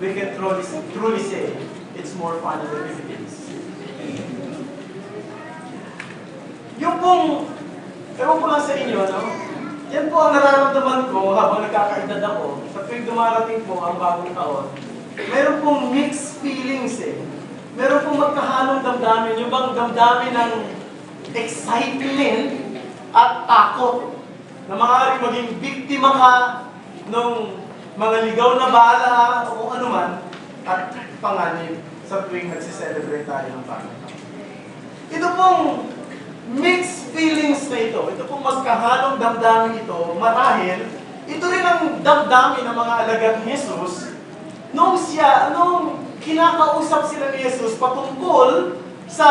we can truly say it's more fun than it is. Yung pong, ewan ko lang sa inyo, no? Yan po ang nararamdaman ko habang nagkakaedad ako. Sa tuwing dumarating po ang bagong taon, meron pong mixed feelings eh. Meron pong magkahalong damdamin, yung bang damdamin ng excitement at takot na maaaring maging biktima ka nung mga ligaw na bala o kung ano man at panganib sa tuwing nagsiselebrate tayo ng bagong taon. Ito pong mixed feelings na ito, ito pong magkahalong damdamin ito, marahil, ito rin ang damdamin ng mga alagad ni Jesus nung kinakausap sila ni Jesus patungkol sa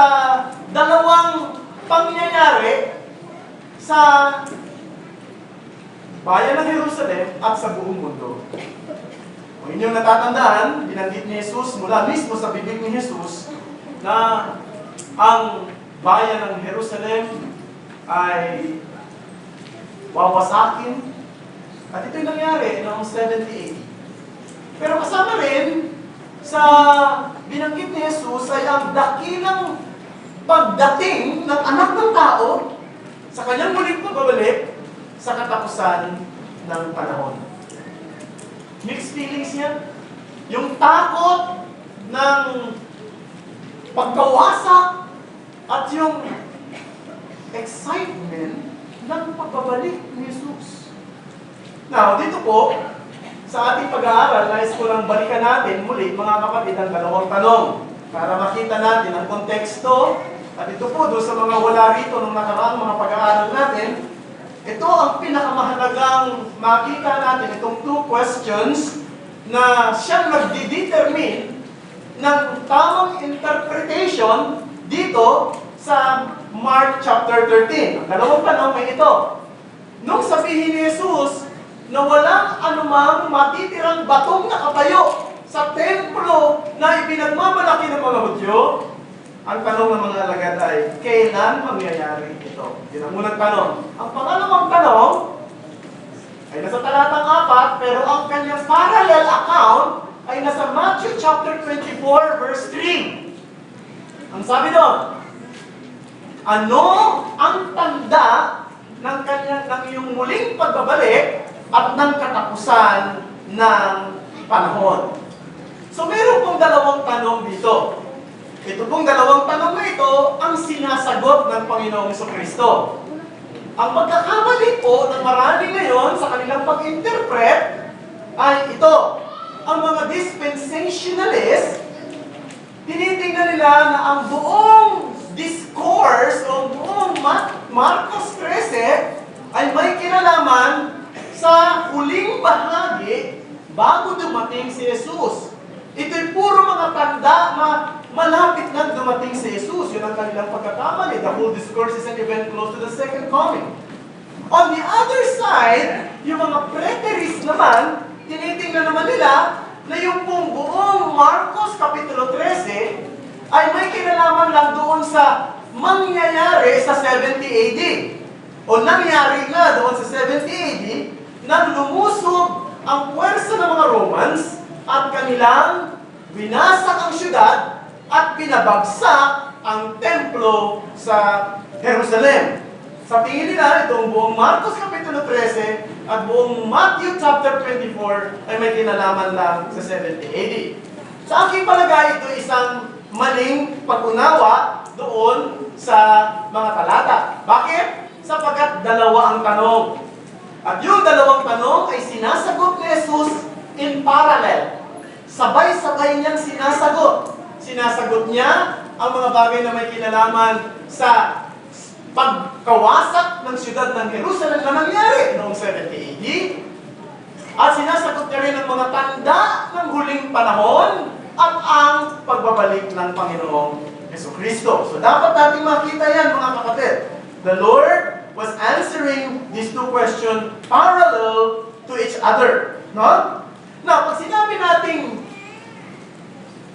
dalawang pangyayari sa bayan ng Jerusalem at sa buong mundo. Kung inyong natatandaan, binanggit ni Jesus mula mismo sa bibig ni Jesus na ang bayan ng Jerusalem ay wawasakin. At ito'y nangyari noong 70 AD. Pero kasama rin sa binanggit ni Jesus ay ang dakilang pagdating ng anak ng tao sa kanyang muling pagbabalik sa katapusan ng panahon. Mixed feelings yan. Yung takot ng pagkawasak at yung excitement ng pagbabalik ni Jesus. Now, dito po, sa ating pag-aaral, nais ko lang balikan natin muli, mga kapatid, ang dalawang tanong para makita natin ang konteksto. At ito po, doon sa mga wala rito nung nakaraang mga pag-aaral natin, ito ang pinakamahalagang makita natin, itong two questions na siyang nagdi-determine ng tamang interpretation dito sa Mark chapter 13. Ang dalawang tanong ay ito. Nung sabihin ni Jesus na walang anumang matitirang batong nakatayo sa templo na ipinagmamalaki ng mga Hudyo, ang tanong ng mga alagad ay, kailan mangyayari ito? Yun ang unang tanong. Ang pangalawang tanong ay nasa talatang 4, pero ang kanyang parallel account ay nasa Matthew chapter 24, verse 3. Ang sabi doon, ano ang tanda ng iyong muling pagbabalik at ng katapusan ng panahon? So meron pong dalawang tanong dito. Ito pong dalawang tanong na ito ang sinasagot ng Panginoong Jesucristo. Ang pagkakamali po ng marami ngayon sa kanilang pag-interpret ay ito. Ang mga dispensationalists, tinitingnan nila na ang buong discourse o buong Marcos 13 ay may kinalaman sa huling bahagi bago dumating si Jesus. Ito'y puro mga tanda na malapit na dumating si Jesus. Yun ang kanilang pagkakamali. The whole discourse is an event close to the second coming. On the other side, yung mga preterists naman, tinitingnan naman nila na yung buong Marcos Kapitulo 13 ay may kinalaman lang doon sa mangyayari sa 70 AD. O nangyari nga doon sa 70 AD nang lumusog ang puwersa ng mga Romans at kanilang winasak ang syudad at pinabagsak ang templo sa Jerusalem. Sa tingin nila, itong buong Marcos Kapitulo 13 at buong Matthew chapter 24 ay may kinalaman lang sa 70 AD. Sa aking palagay, ito isang maling pag-unawa doon sa mga talata. Bakit? Sapagkat dalawa ang tanong. At yung dalawang tanong ay sinasagot ni Jesus in parallel. Sabay-sabay niyang sinasagot. Sinasagot niya ang mga bagay na may kinalaman sa pagkawasak ng siyudad ng Jerusalem na nangyari noong 70 AD. At sinasagot niya rin ang mga tanda ng huling panahon at ang pagbabalik ng Panginoong Jesucristo. So dapat natin makita yan, mga kapatid. The Lord was answering these two questions parallel to each other. No? Now, pag sinabi nating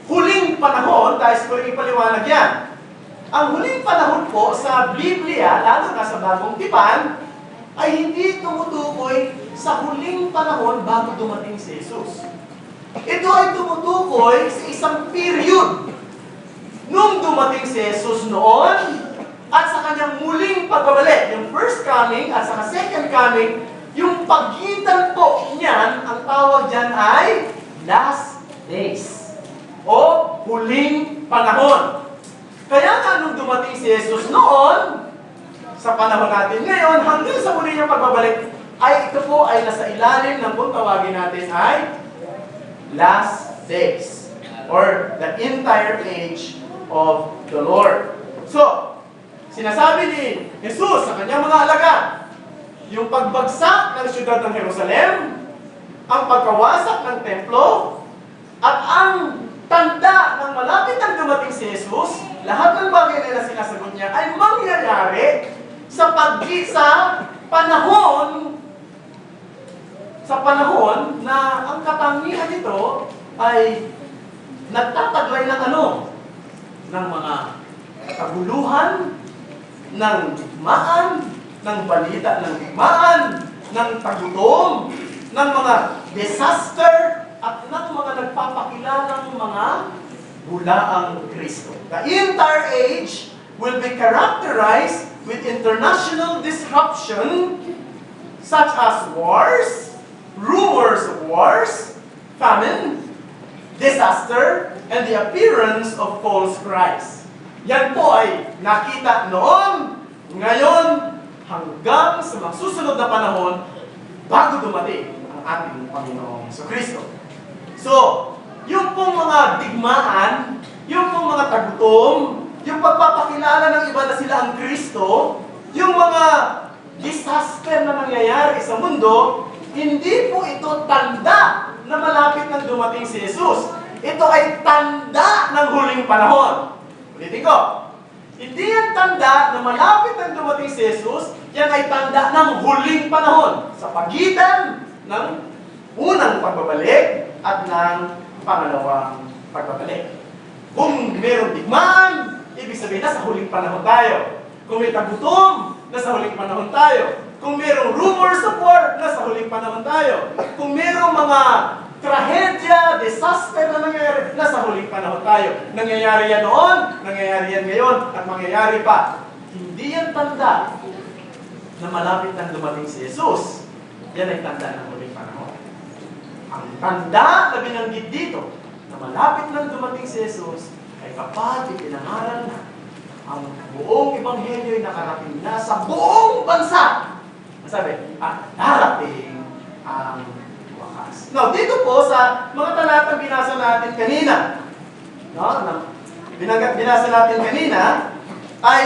huling panahon, tayo siguro ipaliwanag yan. Ang huling panahon po sa Biblia, lalo na sa Bagong Tipan, ay hindi tumutukoy sa huling panahon bago dumating si Jesus. Ito ay tumutukoy tinutukoy sa isang period. Nung dumating si Jesus noon, at sa kanyang muling pagbabalik, yung first coming at sa second coming, yung pagitan po niyan, ang tawag dyan ay last days o huling panahon. Kaya nga nung dumating si Jesus noon, sa panahon natin ngayon, hanggang sa muli niyang pagbabalik, ay ito po ay nasa ilalim ng kung tawagin natin ay last days or the entire age of the Lord. So, sinasabi ni Jesus sa kanyang mga alagad, yung pagbagsak ng siyudad ng Jerusalem, ang pagkawasak ng templo, at ang tanda ng malapit ang dumating si Jesus, lahat ng bagay na sinasagot niya ay mangyayari sa panahon na ang katangian nito ay nagtataglay ng ng mga kaguluhan, ng digmaan, ng balita ng digmaan, ng tagutom, ng mga disaster, at ng mga nagpapakilalang mga bulaang Kristo. The entire age will be characterized with international disruption such as wars, rumors of wars, famine, disaster, and the appearance of false Christ. Yan po ay nakita noon, ngayon, hanggang sa magsusunod na panahon bago dumating ang ating Panginoong Kristo. So, yung pong mga digmaan, yung pong mga tagutom, yung pagpapakilala ng iba na sila ang Kristo, yung mga disaster na nangyayari sa mundo, hindi po ito tanda na malapit nang dumating si Jesus. Ito ay tanda ng huling panahon. Ulitin ko. Hindi yan tanda na malapit nang dumating si Jesus, yan ay tanda ng huling panahon sa pagitan ng unang pagbabalik at ng pangalawang pagbabalik. Kung mayroong digmaan, ibig sabihin nasa huling panahon tayo. Kung may tagutom, nasa huling panahon tayo. Kung mayroong rumors of war, nasa huling panahon tayo. Kung mayroong mga trahedya, disaster na nangyayari, nasa huling panahon tayo. Nangyayari yan noon, nangyayari yan ngayon, at mangyayari pa. Hindi yan tanda na malapit nang dumating si Jesus. Yan ay tanda ng huling panahon. Ang tanda na binanggit dito, na malapit nang dumating si Jesus, ay kapag ipinangaral na ang buong ebanghelyo ay nakarating na sa buong bansa. Sabi, darating ang wakas. Now, dito po sa mga talatang binasa natin kanina, binasa natin kanina, ay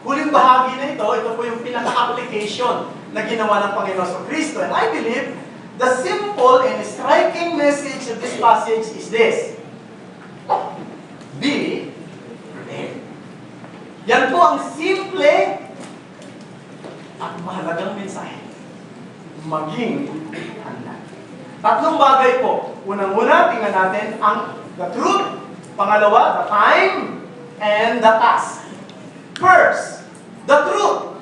huling bahagi na ito po yung pinaka-application na ginawa ng Panginoon sa Kristo. And I believe the simple and striking message of this passage is this: be prepared. Yan po ang simple at mahalagang mensahe. Maging handa. Tatlong bagay po. Unang-una, tingnan natin ang the truth. Pangalawa, the time, and the task. First, the truth.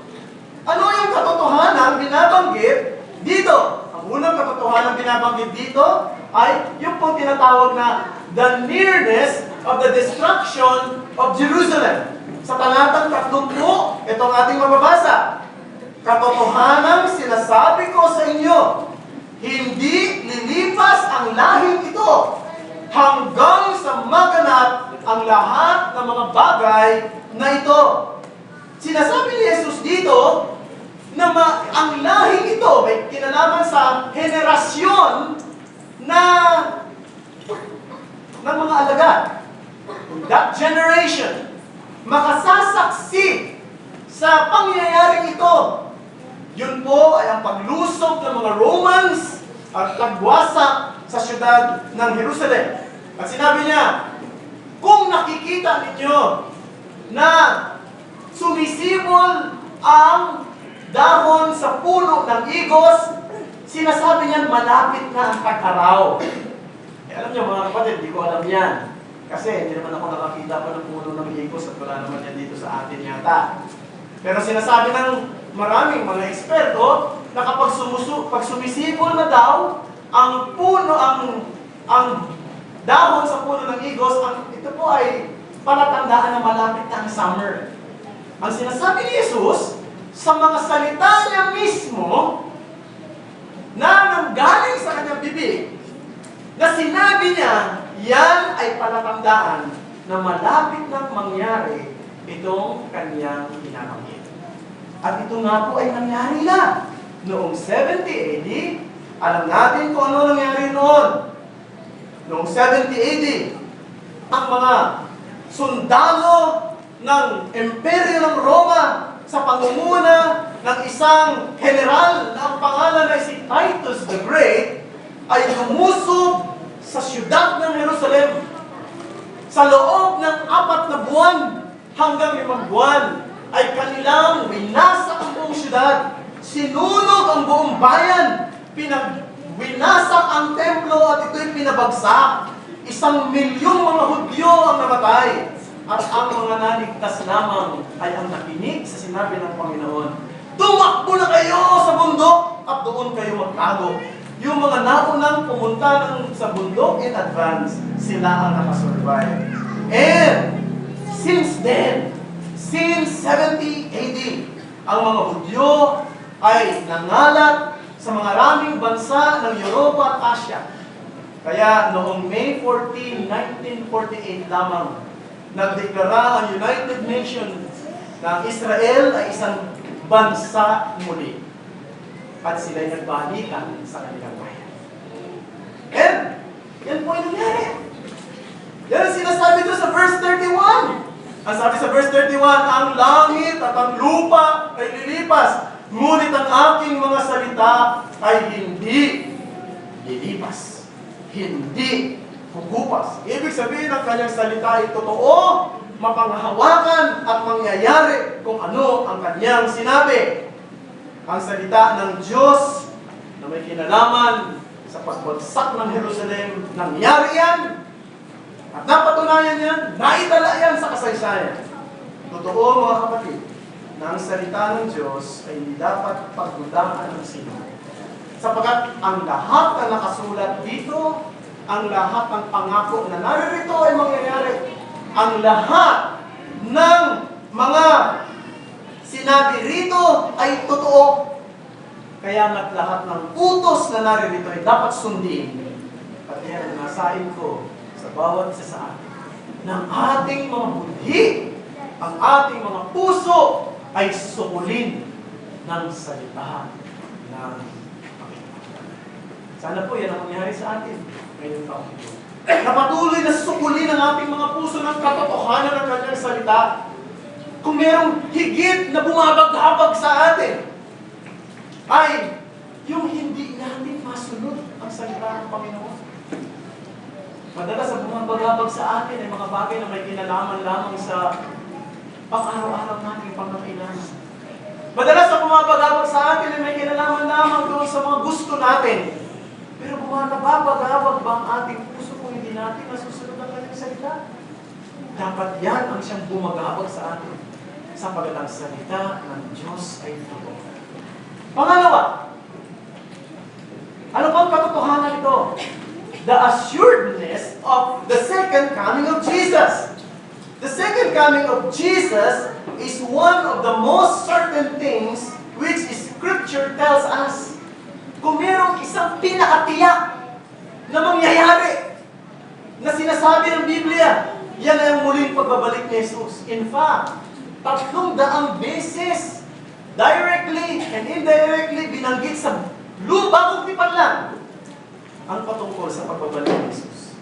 Ano yung katotohanan binabanggit dito? Ang unang katotohanan binabanggit dito ay yung pong tinatawag na the nearness of the destruction of Jerusalem. Sa talatang 30, itong ating mababasa. Katotohanan sinasabi ko sa inyo, hindi lilipas ang lahing ito hanggang sa maganap ang lahat ng mga bagay na ito. Sinasabi ni Jesus dito na ang lahing ito may kinalaman sa henerasyon ng mga alagad. That generation, makasasaksi sa pangyayaring ito. Yun po ay ang paglusob ng mga Romans at pagwasak sa siyudad ng Jerusalem. At sinabi niya, kung nakikita ninyo na sumisibol ang dahon sa puno ng igos, sinasabi niyan malapit na ang pag-araw. Alam niyo mga kapatid, di ko alam yan. Kasi hindi naman ako nakakita pa ng puno ng igos at wala naman yan dito sa atin yata. Pero sinasabi ng maraming mga eksperto na kapag sumisibol na daw ang puno ang dahon sa puno ng igos, ito po ay palatandaan na malapit na ang summer. Ang sinasabi ni Jesus, sa mga salita niya mismo, na nanggaling sa kanyang bibig, na sinabi niya, yan ay palatandaan na malapit nang mangyari itong kanyang hinakamit. At ito nga po ay nangyari na. Noong 70 AD, alam natin kung ano nangyari noon. Noong 70 AD, ang mga sundalo ng Imperyo ng Roma sa pangunguna ng isang general na ang pangalan ay si Titus the Great ay lumusob sa siyudad ng Jerusalem sa loob ng 4 na buwan hanggang 5 buwan ay kanilang winasak ang buong siyudad, sinunog ang buong bayan, winasak ang templo at ito'y pinabagsak. 1 milyong mga Hudyo ang namatay. At ang mga naligtas lamang ay ang nakinig sa sinabi ng Panginoon. Tumakbo na kayo sa bundok at doon kayo magtago. Yung mga naunang pumunta sa bundok in advance, sila ang nakasurvive. And since then, since 70 AD, ang mga Hudyo ay nangalat sa mga raming bansa ng Europa at Asia. Kaya noong May 14, 1948 lamang, nagdeklara ang United Nations na Israel ay isang bansa muli. At sila'y nagbalikan sa kanilang bayan. And, yan po ay nangyari. Yan ang sinasabi doon sa verse 31. Ang sabi sa verse 31, ang langit at ang lupa ay lilipas, ngunit ang aking mga salita ay hindi lilipas. Hindi hugupas. Ibig sabihin ng kanyang salita ay totoo, mapanghawakan at mangyayari kung ano ang kanyang sinabi. Ang salita ng Diyos na may kinalaman sa pagbagsak ng Jerusalem, nangyari yan. At napatunayan yan, naitala yan sa kasaysayan. Totoo mga kapatid, na ang salita ng Diyos ay hindi dapat pagdudahan ng sino. Sapagkat ang lahat na nakasulat dito, ang lahat ng pangako na naririto ay mangyayari. Ang lahat ng mga sinabi rito ay totoo. Kaya nga't lahat ng utos na naririto ay dapat sundin. At yan, nasain ko sa bawat isa sa atin, ng ating mga budhi, ang ating mga puso ay sukulin ng salita ng Panginoon. Sana po yan ang mangyari sa atin ngayong taon ito. Na patuloy na sukulin ang ating mga puso ng katotohanan ng kanyang salita. Kung merong higit na bumabaghabag sa atin, ay yung hindi natin masunod ang salita ng Panginoon. Madalas ang bumabaghabag sa atin ay mga bagay na may kinalaman lamang sa pang-araw-araw natin pangangailangan. Madalas ang bumabaghabag sa atin ay may kinalaman lamang doon sa mga gusto natin. Pero bumabaghabag ba ang ating puso kung hindi natin nasusunod ang kanyang salita? Dapat yan ang siyang bumaghabag sa atin, sapagat ang salita ng Diyos ay totoo. Pangalawa, ano bang katotohanan ito? The assuredness of the second coming of Jesus. The second coming of Jesus is one of the most certain things which Scripture tells us. Kung mayroong isang pinakatiyak na mangyayari na sinasabi ng Biblia, yan ay ang muling pagbabalik ni Jesus. In fact, 300 beses, directly and indirectly, binanggit sa bagong tipan lang ang patungkol sa pagbabalik ni Jesus.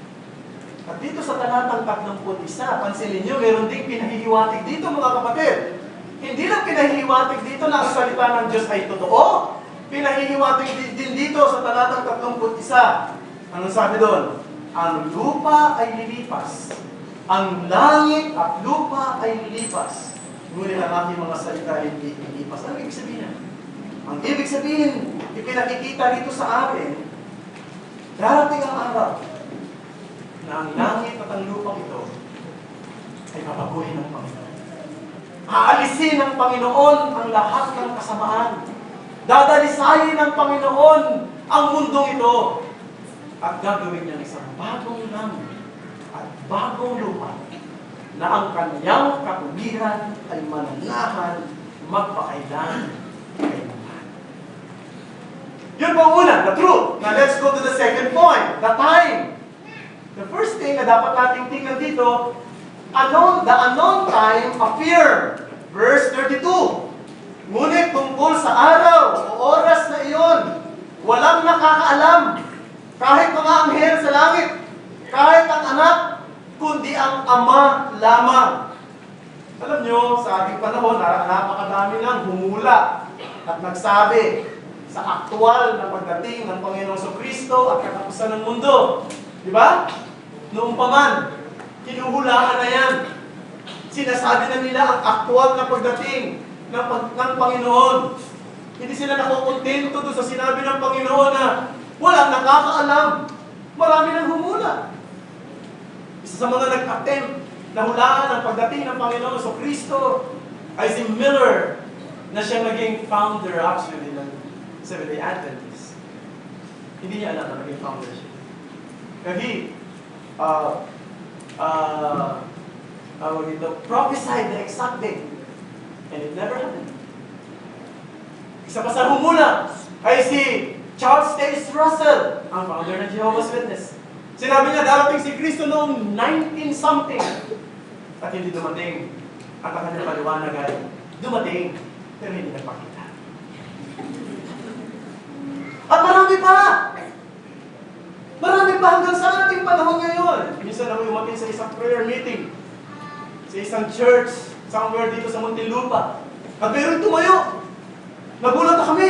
At dito sa talatang 31, pansinin nyo, meron ding pinahihiwatig dito mga kapatid. Hindi lang pinahihiwatig dito na ang salita ng Diyos ay totoo. Pinahihiwatig din dito sa talatang 31. Ano sabi doon? Ang lupa ay lilipas. Ang langit at lupa ay lilipas. Ngunit ang ating mga salita ay hindi lilipas. Ano ibig sabihin? Ang ibig sabihin, ipinakikita dito sa atin, darating ang araw na ang langit at ang lupang ito ay papaguhin ng Panginoon. Aalisin ng Panginoon ang lahat ng kasamaan. Dadalisayin ng Panginoon ang mundong ito. at gagawin niyang isang bagong langit at bagong lupa na ang kanyang kapugiran ay mananahan magpakailan kailanman. Yun po ang una, the truth. Now let's go to the second point, the time. The first thing na dapat nating tingnan dito, the unknown time appeared. Verse 32. Ngunit tungkol sa araw o oras na iyon, walang nakakaalam, kahit mga anghel sa langit, kahit ang anak, kundi ang Ama lamang. Alam nyo, sa ating panahon, napakadami nang humula at nagsabi sa aktual na pagdating ng Panginoong Kristo at katapusan ng mundo. Di ba? Noong pa man, hinuhulaan na yan. Sinasabi na nila ang aktual na pagdating ng Panginoon. Hindi sila nakukontento doon sa sinabi ng Panginoon na walang nakakaalam. Marami nang humula. Isa sa mga nag-attempt na hulaan ang pagdating ng Panginoon sa Kristo ay si Miller, na siya naging founder actually ng Seventh-day Adventist. Hindi niya alam na naging founder siya. And he prophesied the exact date. And it never happened. Isa pa sa humula ay si Charles Taze Russell, ang founder ng Jehovah's Witness. Sinabi niya darating si Kristo noong 19-something. At hindi dumating. At ang kanyang paliwanag ay dumating, pero hindi nagpakita. At marami pa! Marami pa hanggang sa ating panahon ngayon. Minsan ako umatin sa isang prayer meeting, sa isang church, somewhere dito sa Muntinlupa. At meron tumayo. Nagulat na kami.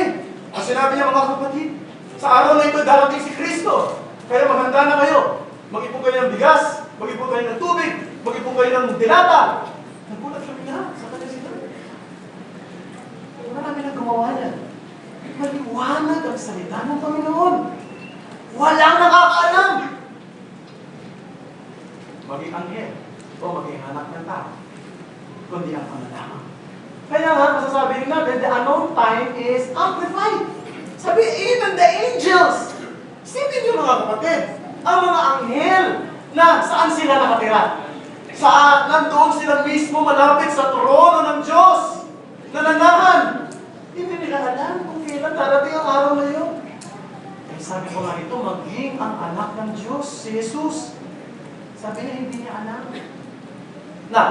Ang sinabi niya, mga kapatid, sa araw na ito darating si Kristo. Kaya maghanda na kayo. Mag-ipon kayo ng bigas, mag-ipon kayo ng tubig, mag-ipon kayo ng dilata. Nagulat kami lahat sa kanya sinabi. Marami nang gumawa niya. Maliwanag ang salita ng Panginoon. Walang nakakaalam. Maging anghel o maging anak ng tao, kundi ang pangalaman. Kaya nga, masasabi natin, the unknown time is amplified. Sabi, even the angels. Isipin niyo mga kapatid, ang mga anghel na saan sila nakatira? Nandoon sila mismo malapit sa trono ng Diyos. Nananahan. Hindi nila alam kung kailan darating ang araw na yun. Eh, sabi ko nga ito, maging ang anak ng Diyos, si Jesus. Sabi niya, hindi niya alam. Na,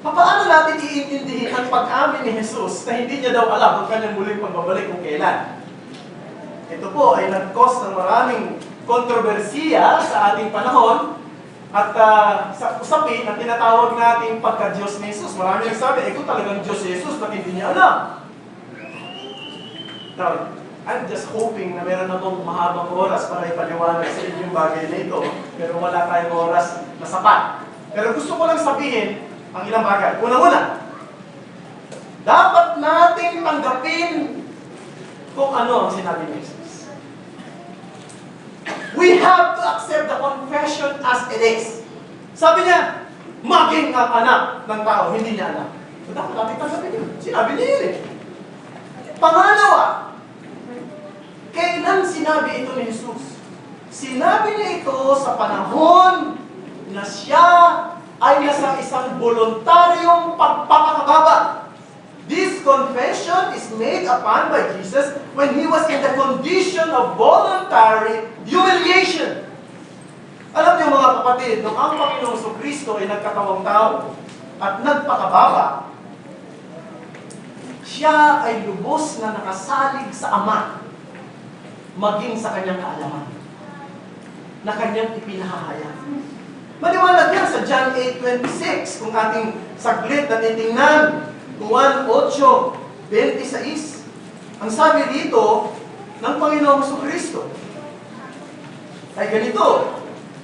paano natin iintindihin ang pag-amin ni Jesus na hindi niya daw alam ang kanyang muling pagbabalik kung kailan? Ito po ay nag-cause ng maraming kontrobersiya sa ating panahon at sa usapin na tinatawag nating pagka-Diyos ni Jesus. Marami nagsabi, kung talagang Diyos si Jesus, ba't hindi niya alam? Now, I'm just hoping na meron akong mahabang oras para ipaliwanag sa inyo yung bagay na ito, pero wala tayong oras na sapat. Pero gusto ko lang sabihin ang ilang bagay. Unang-una, dapat natin tanggapin kung ano ang sinabi ni Jesus. We have to accept the confession as it is. Sabi niya, maging ang anak ng tao, hindi niya alam. So, dapat natin tanggapin yun. Sinabi niya yun eh. Pangalawa, kailan sinabi ito ni Jesus? Sinabi niya ito sa panahon na siya ay nasa isang voluntaryong pagpapakababa. This confession is made upon by Jesus when He was in the condition of voluntary humiliation. Alam niyo mga kapatid, nung ang Panginoong Kristo ay nagkatawang tao at nagpakababa, siya ay lubos na nakasalig sa Ama, maging sa kanyang kaalaman, na kanyang ipinahahayag. Maliwanag yan sa John 8:26, kung ating saglit na titingnan, Juan 8:26. Ang sabi dito ng Panginoong Kristo ay ganito,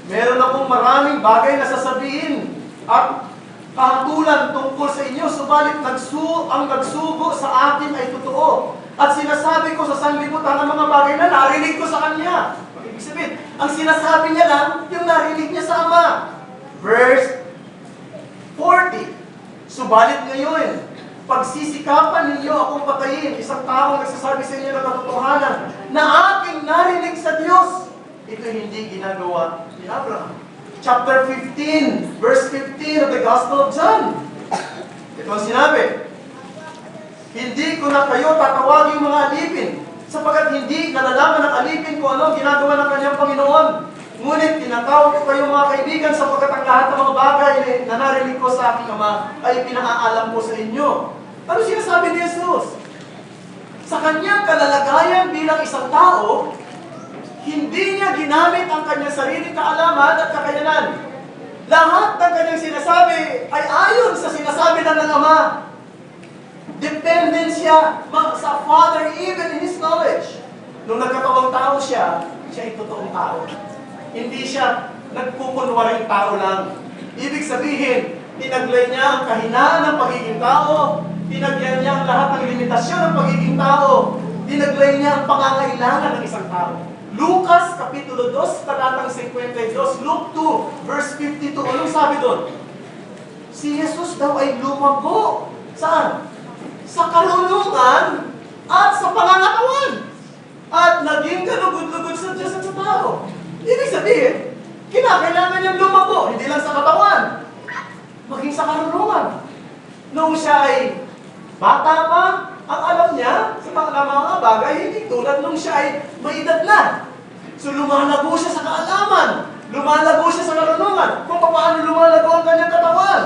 meron akong maraming bagay na sasabihin at kahatulan tungkol sa inyo, subalit ang nagsugo sa akin ay totoo. At sinasabi ko sa sanlibutan ang mga bagay na narinig ko sa Kanya. Ibig sabihin, ang sinasabi niya lang, yung narinig niya sa Ama. Verse 40. Subalit ngayon, pagsisikapan ninyo akong patayin, isang taong nagsasabi sa inyo ng katotohanan na aking narinig sa Diyos. ito hindi ginagawa ni Abraham. Chapter 15, verse 15 of the Gospel of John. Ito ang sinabi, hindi ko na kayo tatawagin mga alipin, sapagkat hindi nalalaman ng alipin kung ano ginagawa ng kanyang Panginoon. Ngunit tinatawag ko kayo mga kaibigan, sapagkat ang lahat ng mga bagay na narinig ko sa aking Ama ay pinaalam ko sa inyo. Ano sinasabi ni Jesus? Sa kanyang kalalagayan bilang isang tao, hindi niya ginamit ang kanyang sariling kaalaman at kakayanan. Lahat ng kanyang sinasabi ay ayon sa sinasabi ng Ama. Dependent siya sa Father even in His knowledge. Nung nagkatawang tao siya ay totoong tao. Hindi siya nagkukunwaring tao lang. Ibig sabihin, tinaglay niya ang kahinaan ng pagiging tao, tinagyan niya ang lahat ng limitasyon ng pagiging tao, tinaglay niya ang pangangailangan ng isang tao. Lucas, Kapitulo 2, talatang 52, Luke 2, verse 52, anong sabi doon? Si Jesus daw ay lumago. Saan? Sa karunungan at sa pangangatawan. At naging kalugod-lugod sa Diyos at sa tao. Ibig sabihin, kinakailangan niyang lumago, hindi lang sa katawan, maging sa karunungan. Noong siya ay bata pa, ang alam niya sa mga bagay, hindi tulad nung siya ay may edad na. So lumalago siya sa kaalaman, lumalago siya sa karunungan, kung paano lumalago ang kanyang katawan.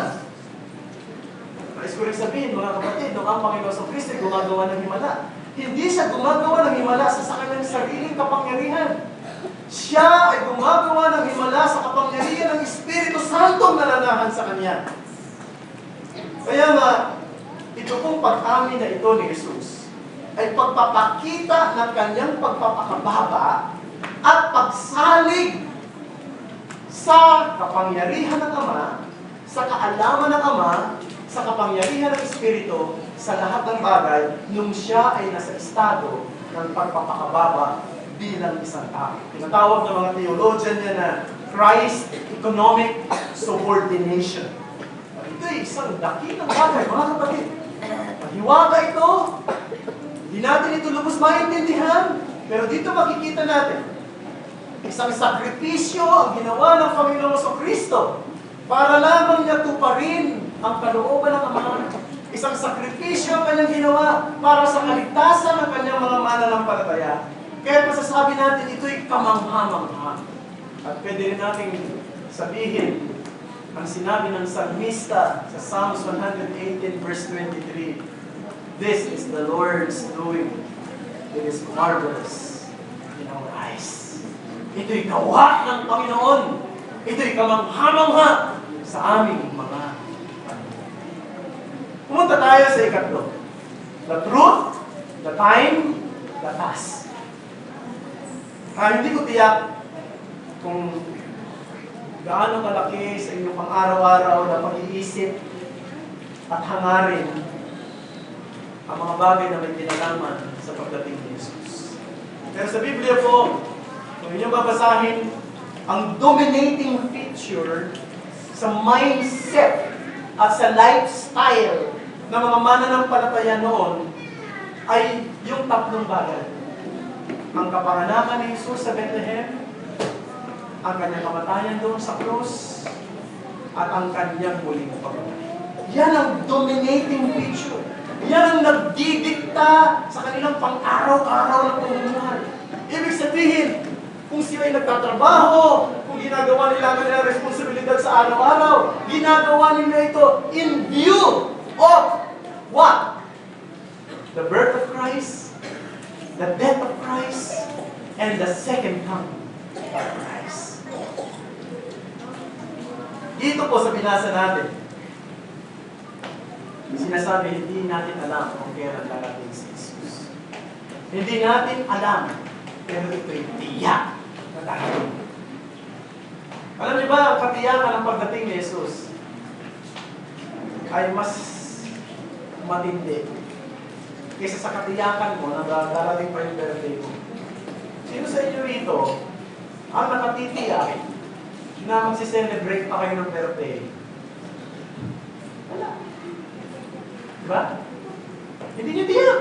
Nais ko rin sabihin, mga kapatid, nung ang Panginoon sa Kristo ay gumagawa ng himala, hindi siya gumagawa ng himala sa kanyang sariling kapangyarihan. Siya ay gumagawa ng himala sa kapangyarihan ng Espiritu Santong nananahan sa kanya. Kaya nga, ito pong pag-amin na ito ni Jesus ay pagpapakita ng kanyang pagpapakababa at pagsalig sa kapangyarihan ng Ama, sa kaalaman ng Ama, sa kapangyarihan ng Espiritu, sa lahat ng bagay, nung siya ay nasa estado ng pagpapakababa bilang isang tao. Tinatawag ng mga theologian niya na Christ economic subordination. Ito ay isang dakilang bagay, mga kapatid. Hiwaga ito. Hindi natin ito lubos maintindihan. Pero dito makikita natin, isang sakripisyo ang ginawa ng Panginoon sa Kristo para lamang niya tuparin ang kalooban ng Ama. Isang sakripisyo ang kanyang ginawa para sa kaligtasan ng kanyang mga mananampalataya. Kaya masasabi natin, ito'y kamangha-mangha. At pwede rin natin sabihin ang sinabi ng Salmista sa Psalms 118 verse 23. This is the Lord's doing. It is marvelous in our eyes. Ito'y gawa ng Panginoon. Ito'y kamangha-mangha sa aming mga Panginoon. Pumunta tayo sa ikatlo. The truth, the time, the task. Hindi ko tiyak kung gaano kalaki sa inyong pang-araw-araw na pag-iisip at hangarin ang mga bagay na may kinalaman sa pagdating ni Jesus. Pero sa Biblia po, kung inyong babasahin, ang dominating feature sa mindset at sa lifestyle ng mga mananampalataya noon ay yung tatlong bagay. Ang kapanganakan ni Jesus sa Bethlehem, ang kanyang kamatayan doon sa krus, at ang kanyang muling pagkamatay. Yan ang dominating feature. Yan ang nagdidikta sa kanilang pang-araw-araw na pamumuhay. Ibig sabihin, kung sila ay nagtatrabaho, kung ginagawa nila ang kanilang responsibilidad sa araw-araw, ginagawa nila ito in view of what? The birth of Christ, the death of Christ, and the second coming of Christ. Dito po sa binasa natin, sinasabi, hindi natin alam kung kailan darating si Jesus. Hindi natin alam, pero ito'y tiyak na darating. Alam niyo ba, ang katiyakan ng pagdating ni Jesus ay mas matindi kaysa sa katiyakan mo na darating pa yung birthday mo. Sino sa inyo rito ang nakatitiyak na magsiselebrate pa kayo ng birthday? Wala. Diba? Hindi nyo tiyak.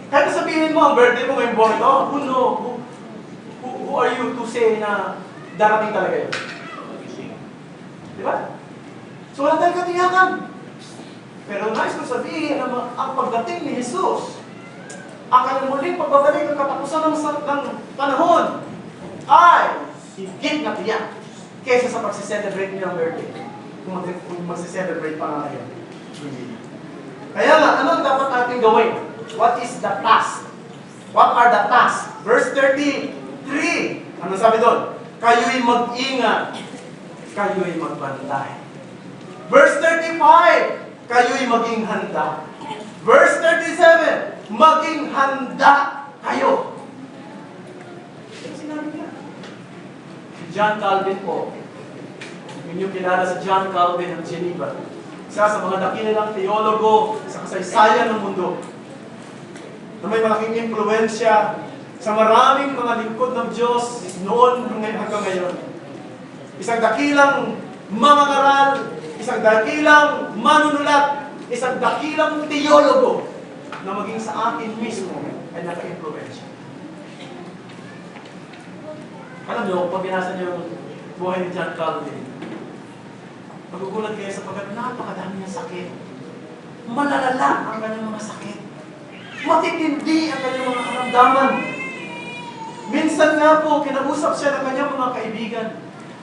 Kahit sabihin mo ang birthday mo ngayong buwan ito, who are you to say na darating talaga yun? Di ba? So wala tayong katiyakan. Pero nais ko sabihin na ang pagdating ni Jesus, ang kanyang muling pagbabalik ng katapusan ng panahon, ay higit na tiyak kaysa sa pagsiselebrate niyo ng birthday. Kung magsiselebrate pa nga kayo. Kaya nga, ano ang dapat natin gawin? What is the task? What are the tasks? Verse 33. Ano sabi doon? Kayo'y mag-ingat. Kayo'y magbantay. Verse 35. Kayo'y maging handa. Verse 37. Maging handa kayo. Ito sinabi niya. Si John Calvin po. Yung kilala sa John Calvin ng Geneva. Isa sa mga dakilang teologo sa kasaysayan ng mundo na may malaking impluensya sa maraming mga lingkod ng Diyos noon hanggang ngayon. Isang dakilang mangangaral, isang dakilang manunulat, isang dakilang teologo na maging sa akin mismo ay naka-impluensya. Alam niyo, pag binasa niyo yung buhay ni John Calvin, magugulat kayo sapagkat napakadami niyang sakit. Malalala ang kanyang mga sakit. Matitindi ang kanyang mga karamdaman. Minsan nga po, kinausap siya ng kanyang mga kaibigan.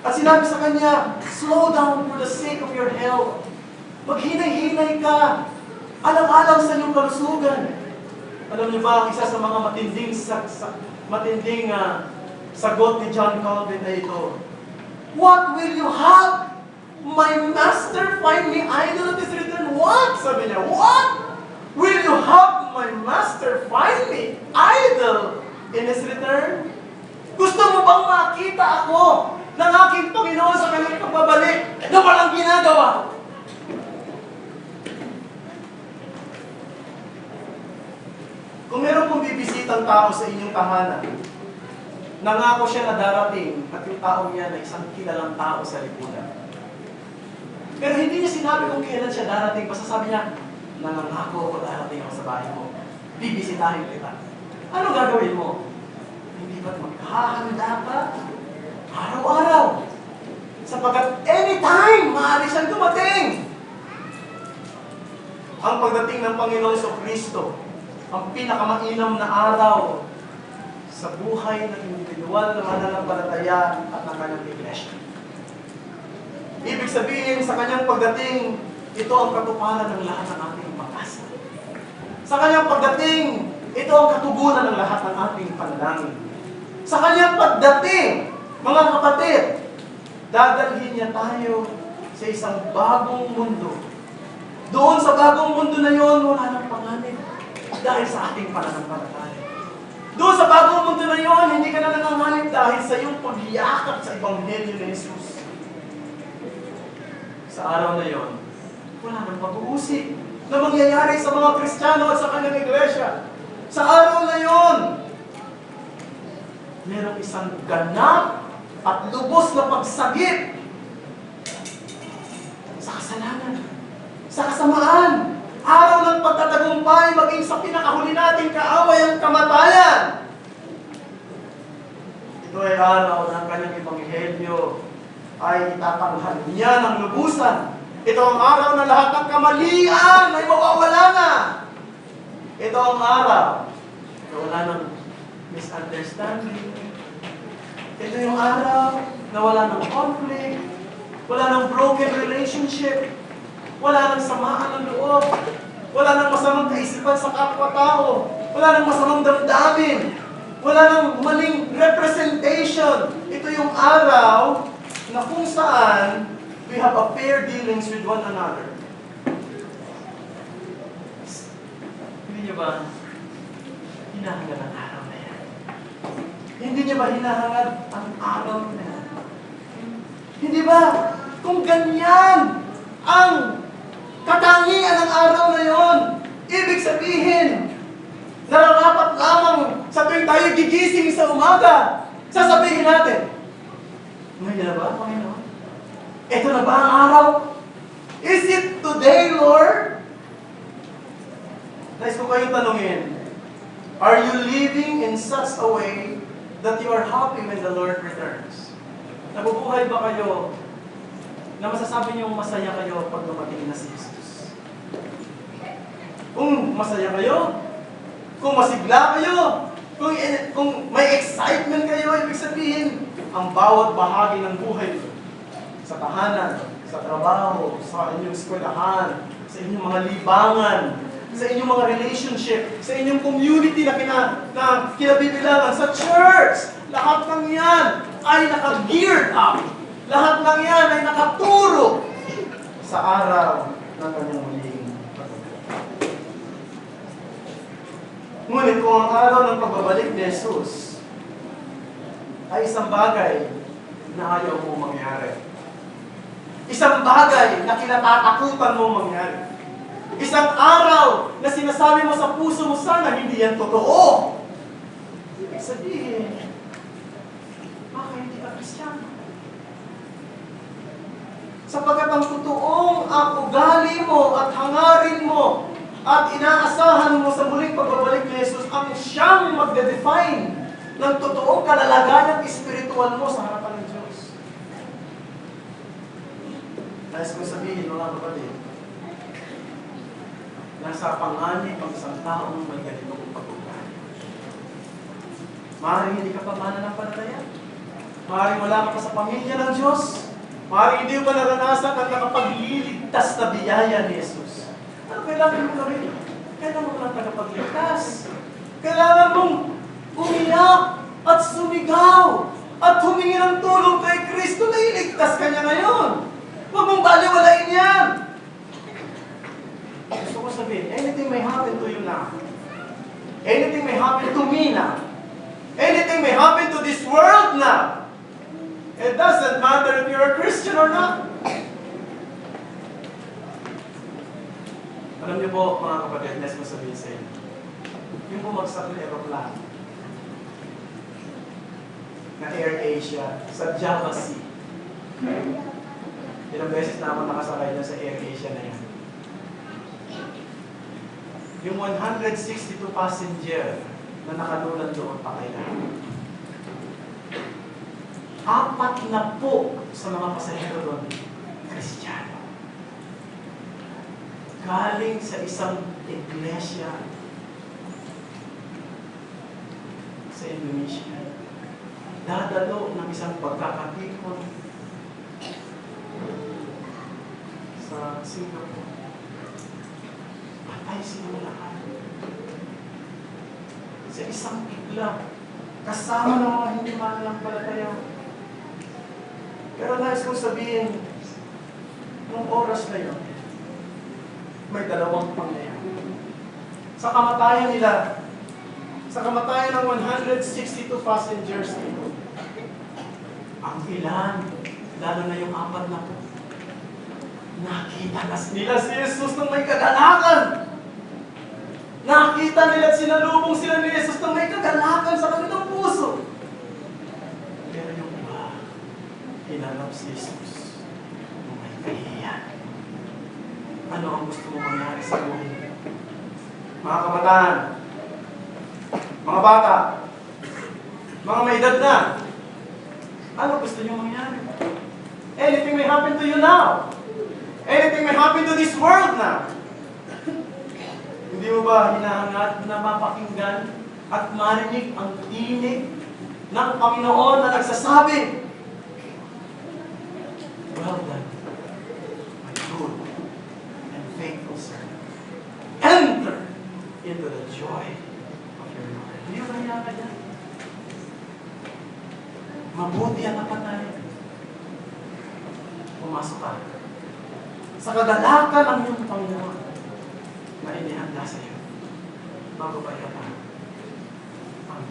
At sinabi sa kanya, slow down for the sake of your health. Maghinay-hinay ka. Alang-alang sa iyong kalusugan. Alam niyo ba, ang isa sa mga matinding sagot ni John Calvin na ito, what will you have? My master find me idle at his return. What? Sabi niya, what? Will you have my master find me idle in his return? Gusto mo bang makita ako ng aking Panginoon sa kanyang pagbabalik na walang ginagawa? Kung meron pong bibisitang tao sa inyong tahanan, nangako siya na darating at yung taong yan ay isang kilalang tao sa lipunan. Pero hindi niya sinabi kung kailan siya darating. Basta sabi niya, nangangako ako darating ako sa bahay mo. Bibisitahin kita. Ano gagawin mo? Hindi ba't maghahanda ka? Araw-araw. Sapagkat anytime, maaari siyang dumating. Ang pagdating ng Panginoon sa Kristo, ang pinakamainam na araw sa buhay ng individual na mananampalataya at ng kanyang iglesia. Ibig sabihin, sa kanyang pagdating, ito ang katuparan ng lahat ng ating pag-asa. Sa kanyang pagdating, ito ang katugunan ng lahat ng ating panalangin. Sa kanyang pagdating, mga kapatid, dadalhin niya tayo sa isang bagong mundo. Doon sa bagong mundo na yon, wala nang panganib dahil sa ating pananampalataya. Doon sa bagong mundo na yon, hindi ka na nanganganib dahil sa iyong pagyakap sa Ebanghelyo ni Jesus. Sa araw na yon, wala nang pag-uusig na mangyayari sa mga Kristiyano at sa kanyang iglesia. Sa araw na yon, merong isang ganap at lubos na pagsagip sa kasalanan, sa kasamaan, araw ng pagtatagumpay maging sa pinakahuli nating kaaway ang kamatayan. Ito ay araw ng kanyang Ebanghelyo ay itatanghal niya ng lubusan. Ito ang araw na lahat ng kamalian ay mawawala na. Ito ang araw na wala ng misunderstanding. Ito yung araw na wala ng conflict, wala ng broken relationship, wala ng samaan ng loob, wala ng masamang kaisipan sa kapwa-tao, wala ng masamang damdamin, wala ng maling representation. Ito yung araw na kung saan we have a fair dealings with one another. Hindi niyo ba hinahangad ang araw na yan? Hindi niyo ba hinahangad ang araw na yan? Hindi ba? Kung ganyan ang katangian ng araw na yon, ibig sabihin, nararapat lamang sa tuwing tayo gigising sa umaga, sasabihin natin, ngayon na ba, Panginoon? Ito na ba ang araw? Is it today, Lord? Nais ko kayong tanungin, are you living in such a way that you are happy when the Lord returns? Nabubuhay ba kayo na masasabi niyong masaya kayo pag dumating na si Jesus? Kung masaya kayo, kung masigla kayo, kung may excitement kayo, ibig sabihin, ang bawat bahagi ng buhay niyo, sa tahanan, sa trabaho, sa inyong eskwelahan, sa inyong mga libangan, sa inyong mga relationship, sa inyong community na kinabibilangan, sa church, lahat ng yan ay naka-geared up. Lahat ng yan ay nakaturo sa araw ng kanyang muling pagbabalik. Ngunit kung ang araw ng pagbabalik ni Jesus ay isang bagay na ayaw mo mangyari, isang bagay na kinatatakutan mo mangyari, isang araw na sinasabi mo sa puso mo, sana hindi yan totoo, ibig sabihin, baka hindi ka Kristiyano. Sapagkat ang totoong ugali mo at hangarin mo at inaasahan mo sa muling pagbabalik ni Jesus ang siyang magde-define ng totoong kalalagayan espiritual mo sa harapan ng Diyos. Nais kong sabihin, mga kapatid, nasa panganib ang isang taong may ganitong pag-ugali. Maaaring hindi ka pa mananampalataya. Maaaring wala ka pa sa pamilya ng Diyos. Maaaring hindi mo pa naranasan ang nakapagliligtas na biyaya ni Jesus. Ano kailangan mo gawin? Kailangan mo lang tagapagligtas. Kailangan mong umiyak at sumigaw at humingi ng tulong kay Kristo na iligtas ka niya ngayon. Huwag mong baliwalain yan. Gusto ko sabihin, anything may happen to you now. Anything may happen to me now. Anything may happen to this world now. It doesn't matter if you're a Christian or not. Alam niyo po, mga kapatid, nes mo sabihin sa inyo, yung bumagsak na aeroplano na Air Asia sa Java Sea. Ilang beses na ako nakasakay na sa Air Asia na yan. Yung 162 passenger na nakalunan doon pa kailangan. 4 na po sa mga pasahero doon, Kristiyano. Galing sa isang iglesia sa Indonesia. Dadalo ng isang pagkakatipon sa Singapore. Patay sila lahat. Sa isang bigla, kasama ng mga hindi mananampalataya. Pero nais kong sabihin, nung oras na yun, may dalawang pangyayari. Sa kamatayan nila, sa kamatayan ng 162 passengers nito, ang ilan, lalo na yung 4 na po, nakita nila si Jesus nang may kagalakan. Nakita nila at sinalubong sila ni Jesus nang may kagalakan sa kanilang puso. Pero yung iba, hinanap si Jesus nung may kahihiyan. Ano ang gusto mo mangyari sa buhay? Mga kabataan, mga bata, mga may edad na, ano gusto niyo mangyari? Anything may happen to you now. Anything may happen to this world now. Hindi mo ba hinahangad na mapakinggan at marinig ang tinig ng Panginoon na nagsasabi, well done, my good and faithful servant. Enter into the joy of your Lord. Hindi mo ba hinahangad yan? Mabuti ang kapatay. Pumasok ka sa kagalakan ng iyong Panginoon na inihanda sa iyo. Magbabay ka pa ang